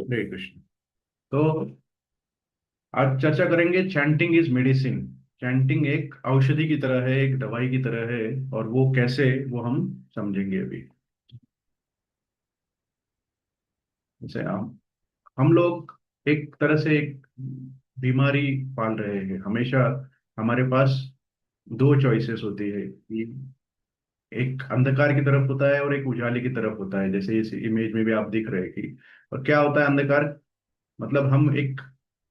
हरे कृष्ण। तो आज चर्चा करेंगे चैंटिंग इज मेडिसिन। चैंटिंग एक औषधि की तरह है, एक दवाई की तरह है। और वो कैसे, वो हम समझेंगे अभी। जैसे हम लोग एक तरह से एक बीमारी पाल रहे हैं हमेशा। हमारे पास दो चॉइसेस होती है कि एक अंधकार की तरफ होता है और एक उजाले की तरफ होता है, जैसे इस इमेज में भी आप दिख रहे हैं कि। और क्या होता है अंधकार, मतलब हम एक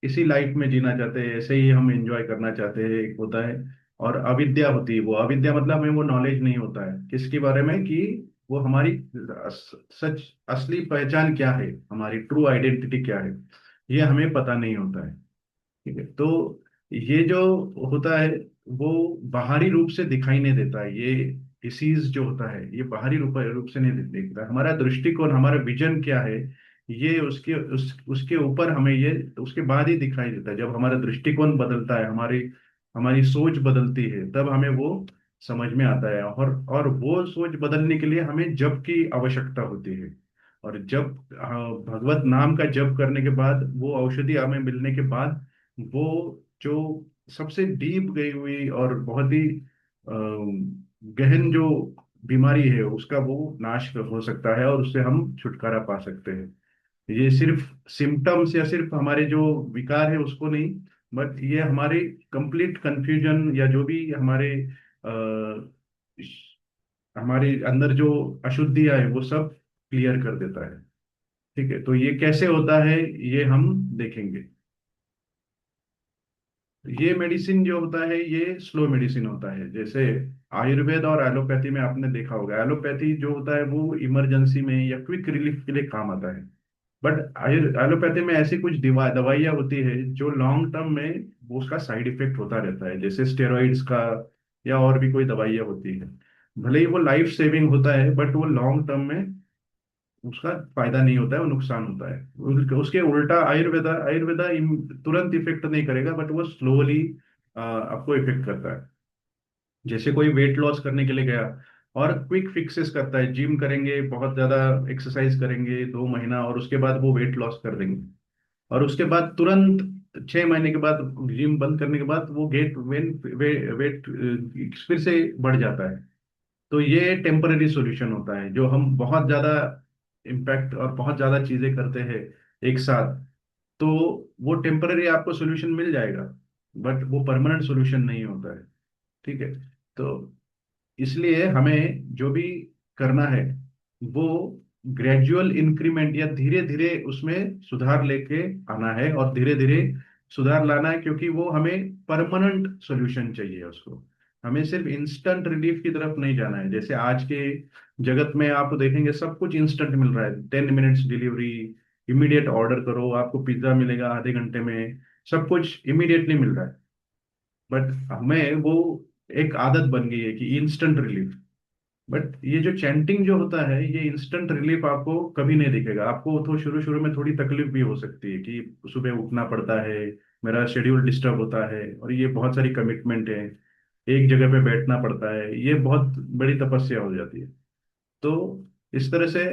इसी लाइफ में जीना चाहते हैं, ऐसे ही हम एंजॉय करना चाहते हैं, एक होता है। और अविद्या होती है, वो अविद्या मतलब हमें वो नॉलेज नहीं होता है किसके बारे में कि वो हमारी सच असली पहचान क्या है, हमारी ट्रू आइडेंटिटी क्या है, ये हमें पता नहीं होता है। ठीक है। तो ये जो होता है वो बाहरी रूप से दिखाई नहीं देता है। ये डिसीज जो होता है ये बाहरी रूप से नहीं दिखता। हमारा दृष्टिकोण, हमारा विजन क्या है, ये उसके ऊपर हमें ये उसके बाद ही दिखाई देता है। जब हमारा दृष्टिकोण बदलता है, हमारी हमारी सोच बदलती है, तब हमें वो समझ में आता है। और वो सोच बदलने के लिए हमें जप की आवश्यकता होती है। और जब भगवत नाम का जप करने के बाद, वो औषधि हमें मिलने के बाद, वो जो सबसे डीप गई हुई और बहुत ही गहन जो बीमारी है उसका वो नाश हो सकता है, और उससे हम छुटकारा पा सकते हैं। ये सिर्फ सिम्टम्स या सिर्फ हमारे जो विकार है उसको नहीं, बट ये हमारे कंप्लीट कंफ्यूजन या जो भी हमारे अंदर जो अशुद्धियां है वो सब क्लियर कर देता है। ठीक है। तो ये कैसे होता है ये हम देखेंगे। ये मेडिसिन जो होता है ये स्लो मेडिसिन होता है। जैसे आयुर्वेद और एलोपैथी में आपने देखा होगा, एलोपैथी जो होता है वो इमरजेंसी में या क्विक रिलीफ के लिए काम आता है। बट एलोपैथी में ऐसी कुछ दवाइयाँ होती है जो लॉन्ग टर्म में वो उसका साइड इफेक्ट होता रहता है, जैसे स्टेरॉइड्स का या और भी कोई दवाइयाँ होती है। भले ही वो लाइफ सेविंग होता है बट वो लॉन्ग टर्म में उसका फायदा नहीं होता है, वो नुकसान होता है। उसके उल्टा आयुर्वेदा आयुर्वेदा तुरंत इफेक्ट नहीं करेगा, बट वो स्लोली आपको इफेक्ट करता है। जैसे कोई वेट लॉस करने के लिए गया और क्विक फिक्सेस करता है, जिम करेंगे, बहुत ज्यादा एक्सरसाइज करेंगे 2 महीना, और उसके बाद वो वेट लॉस कर देंगे। और उसके बाद तुरंत 6 महीने के बाद जिम बंद करने के बाद वो वेट फिर से बढ़ जाता है। तो ये टेम्पररी सॉल्यूशन होता है। जो हम बहुत ज्यादा इम्पैक्ट और बहुत ज्यादा चीजें करते हैं एक साथ, तो वो टेम्पररी आपको सॉल्यूशन मिल जाएगा, बट वो परमानेंट सॉल्यूशन नहीं होता है। ठीक है। तो इसलिए हमें जो भी करना है वो ग्रेजुअल इंक्रीमेंट या धीरे धीरे उसमें सुधार लेके आना है, और धीरे धीरे सुधार लाना है, क्योंकि वो हमें परमानेंट सॉल्यूशन चाहिए उसको। हमें सिर्फ इंस्टेंट रिलीफ की तरफ नहीं जाना है। जैसे आज के जगत में आप देखेंगे सब कुछ इंस्टेंट मिल रहा है, 10 मिनट्स डिलीवरी, इमीडिएट ऑर्डर करो आपको पिज्जा मिलेगा आधे घंटे में, सब कुछ इमीडिएटली मिल रहा है। बट हमें वो एक आदत बन गई है कि इंस्टेंट रिलीफ। बट ये जो चैंटिंग जो होता है ये इंस्टेंट रिलीफ आपको कभी नहीं दिखेगा। आपको तो शुरू शुरू में थोड़ी तकलीफ भी हो सकती है कि सुबह उठना पड़ता है, मेरा शेड्यूल डिस्टर्ब होता है, और ये बहुत सारी कमिटमेंट है, एक जगह पे बैठना पड़ता है, ये बहुत बड़ी तपस्या हो जाती है। तो इस तरह से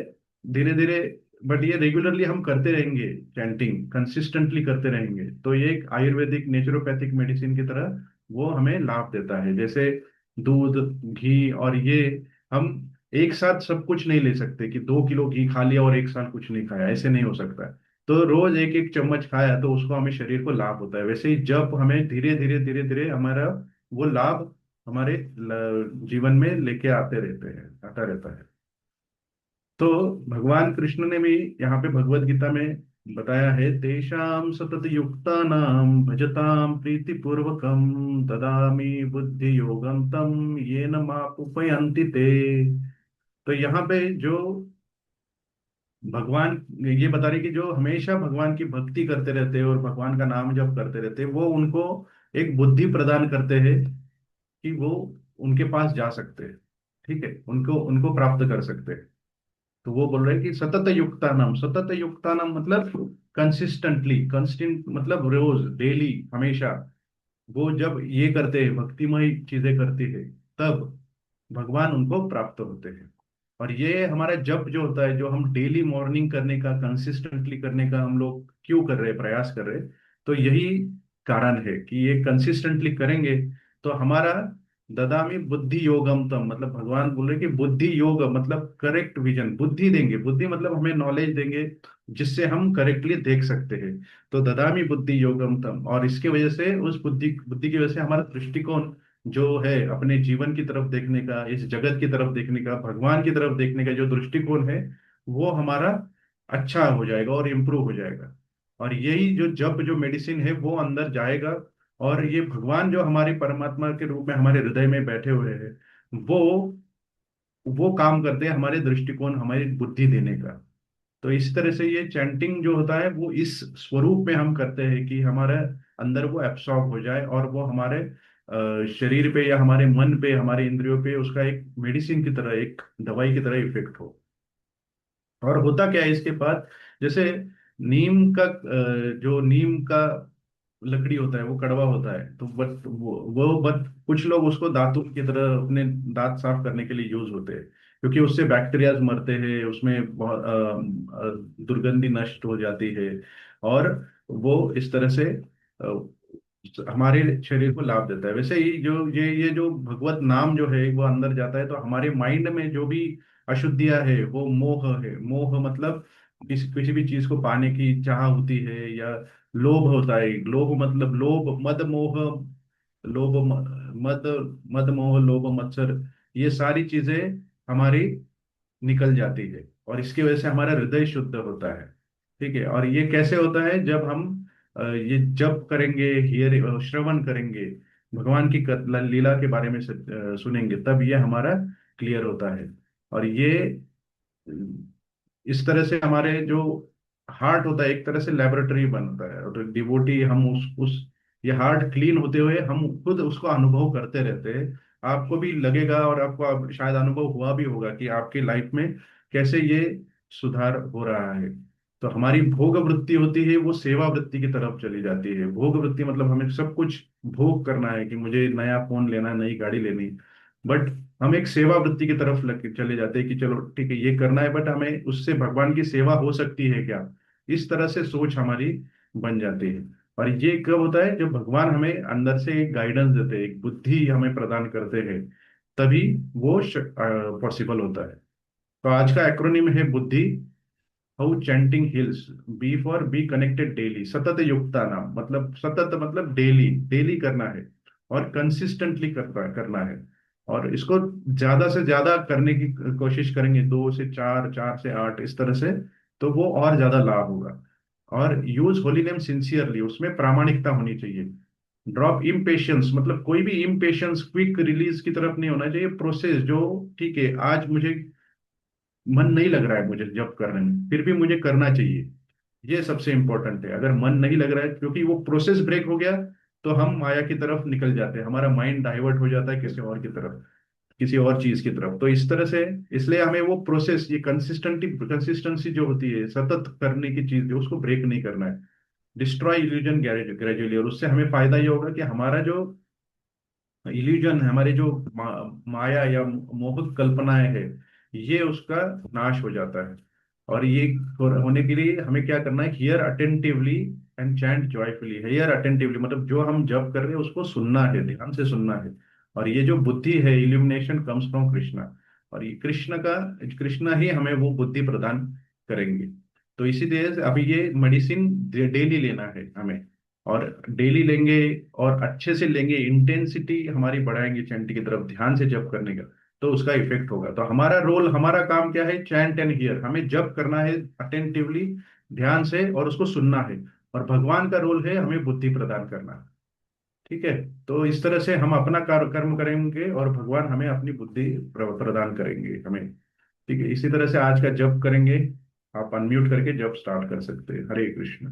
धीरे धीरे, बट ये रेगुलरली हम करते रहेंगे, चैंटिंग कंसिस्टेंटली करते रहेंगे, तो ये एक आयुर्वेदिक नेचुरोपैथिक मेडिसिन की तरह वो हमें लाभ देता है। जैसे दूध, घी और ये, हम एक साथ सब कुछ नहीं ले सकते कि 2 किलो घी खा लिया और एक साल कुछ नहीं खाया, ऐसे नहीं हो सकता है। तो रोज एक एक चम्मच खाया तो उसको हमें शरीर को लाभ होता है। वैसे ही जब हमें धीरे धीरे हमारा वो लाभ हमारे जीवन में लेके आते रहते हैं, आता रहता है। तो भगवान कृष्ण ने भी यहाँ पे भगवत गीता में बताया है, तेषाम सतत युक्तानाम भजताम प्रीति पूर्वकम ददामि बुद्धि योगम तम येन मापुपयन्ति ते। तो यहाँ पे जो भगवान ये बता रहे कि जो हमेशा भगवान की भक्ति करते रहते हैं और भगवान का नाम जप करते रहते हैं, वो उनको एक बुद्धि प्रदान करते हैं कि वो उनके पास जा सकते हैं। ठीक है, उनको उनको प्राप्त कर सकते हैं। तो वो बोल रहे हैं कि सतत युक्ता नाम मतलब कंसिस्टेंटली, कंस्टेंट मतलब रोज डेली हमेशा। वो जब ये करते हैं, भक्तिमय चीजें करते हैं, तब भगवान उनको प्राप्त होते हैं। और ये हमारा जप जो होता है, जो हम डेली मॉर्निंग करने का, कंसिस्टेंटली करने का हम लोग क्यों कर रहे हैं, प्रयास कर रहे हैं, तो यही कारण है कि ये कंसिस्टेंटली करेंगे तो हमारा ददामी बुद्धि योगम तम, मतलब भगवान बोल रहे कि बुद्धि योग मतलब करेक्ट विजन, बुद्धि देंगे, बुद्धि मतलब हमें नॉलेज देंगे जिससे हम करेक्टली देख सकते हैं। तो ददामी बुद्धि योगम तम, और इसकी वजह से, उस बुद्धि बुद्धि की वजह से हमारा दृष्टिकोण जो है अपने जीवन की तरफ देखने का, इस जगत की तरफ देखने का, भगवान की तरफ देखने का जो दृष्टिकोण है, वो हमारा अच्छा हो जाएगा और इम्प्रूव हो जाएगा। और यही जो जप, जो मेडिसिन है, वो अंदर जाएगा। और ये भगवान जो हमारे परमात्मा के रूप में हमारे हृदय में बैठे हुए हैं, वो वो काम करते हैं हमारे दृष्टिकोण, हमारी बुद्धि देने का। तो इस तरह से ये चैंटिंग जो होता है वो इस स्वरूप में हम करते हैं कि हमारे अंदर वो एब्सॉर्ब हो जाए, और वो हमारे शरीर पे या हमारे मन पे, हमारे इंद्रियों पे उसका एक मेडिसिन की तरह, एक दवाई की तरह इफेक्ट हो। और होता क्या है इसके बाद, जैसे नीम का जो नीम का लकड़ी होता है वो कड़वा होता है, तो बट वो बट कुछ लोग उसको दातुन की तरह अपने दांत साफ करने के लिए यूज होते हैं, क्योंकि उससे बैक्टीरियाज मरते हैं, उसमें बहुत दुर्गंधी नष्ट हो जाती है। और वो इस तरह से हमारे शरीर को लाभ देता है। वैसे ही जो ये जो भगवत नाम जो है वो अंदर जाता है, तो हमारे माइंड में जो भी अशुद्धियां है, वो मोह है, मोह मतलब किसी भी चीज को पाने की चाह होती है, या लोभ होता है, लोभ मतलब लोभ, मद मोह, लोभ मद, मद मोह लोभ मत्सर, ये सारी चीजें हमारी निकल जाती है, और इसकी वजह से हमारा हृदय शुद्ध होता है। ठीक है, और ये कैसे होता है, जब हम ये जप करेंगे, हियर श्रवण करेंगे, भगवान की लीला के बारे में सुनेंगे, तब ये हमारा क्लियर होता है। और ये इस तरह से हमारे जो हार्ट होता है, एक तरह से लेबोरेटरी बनता है, और डिवोटी हम उस ये हार्ट क्लीन होते हुए हम खुद उसको अनुभव करते रहते हैं। आपको भी लगेगा, और आपको शायद अनुभव हुआ भी होगा कि आपकी लाइफ में कैसे ये सुधार हो रहा है। तो हमारी भोग वृत्ति होती है, वो सेवा वृत्ति की तरफ चली जाती है। भोग वृत्ति मतलब हमें सब कुछ भोग करना है, कि मुझे नया फोन लेना है, नई गाड़ी लेनी, बट हम एक सेवा वृत्ति की तरफ लग के चले जाते हैं कि चलो ठीक है ये करना है, बट हमें उससे भगवान की सेवा हो सकती है क्या, इस तरह से सोच हमारी बन जाती है। और ये कब होता है, जब भगवान हमें अंदर से एक गाइडेंस देते हैं, एक बुद्धि हमें प्रदान करते हैं, तभी वो पॉसिबल होता है। तो आज का एक्रोनिम है बुद्धि। How chanting heals, B for be connected daily, सतत युक्ता नाम, मतलब सतत मतलब डेली, डेली करना है, और कंसिस्टेंटली करना है। और इसको ज्यादा से ज्यादा करने की कोशिश करेंगे, 2 से 4, 4 से 8, इस तरह से, तो वो और ज्यादा लाभ होगा। और यूज होली नेम सिंसियरली, उसमें प्रामाणिकता होनी चाहिए। ड्रॉप इम्पेशंस, मतलब कोई भी इम्पेशंस, क्विक रिलीज की तरफ नहीं होना चाहिए। प्रोसेस जो, ठीक है आज मुझे मन नहीं लग रहा है मुझे जब करने में, फिर भी मुझे करना चाहिए, ये सबसे इंपॉर्टेंट है। अगर मन नहीं लग रहा है, क्योंकि वो प्रोसेस ब्रेक हो गया, तो हम माया की तरफ निकल जाते हैं, हमारा माइंड डाइवर्ट हो जाता है किसी और की तरफ, किसी और चीज की तरफ। तो इस तरह से, इसलिए हमें वो प्रोसेस, ये कंसिस्टेंसी जो होती है सतत करने की चीज, उसको ब्रेक नहीं करना है। डिस्ट्रॉय इल्यूजन ग्रेजुअली, और उससे हमें फायदा ये होगा कि हमारा जो इल्यूजन है, हमारी जो माया या मोहक कल्पनाएं है, ये उसका नाश हो जाता है। और ये होने के लिए हमें क्या करना है, here attentively and chant joyfully. Here attentively मतलब जो हम जप कर रहे हैं उसको सुनना है, ध्यान से सुनना है। और ये जो बुद्धि है, इल्यूमिनेशन कम्स फ्रॉम कृष्णा, और ये कृष्णा ही हमें वो बुद्धि प्रदान करेंगे। तो इसीलिए अभी ये मेडिसिन डेली लेना है हमें, और डेली लेंगे, और अच्छे से लेंगे, इंटेंसिटी हमारी बढ़ाएंगे चैंट की तरफ, ध्यान से जप करने का, तो उसका इफेक्ट होगा। तो हमारा रोल, हमारा काम क्या है, चैंट एंड हियर, हमें जप करना है अटेंटिवली, ध्यान से, और उसको सुनना है। और भगवान का रोल है हमें बुद्धि प्रदान करना। ठीक है, तो इस तरह से हम अपना कर्म करेंगे, और भगवान हमें अपनी बुद्धि प्रदान करेंगे हमें। ठीक है, इसी तरह से आज का जप करेंगे। आप अनम्यूट करके जप स्टार्ट कर सकते हैं। हरे कृष्ण।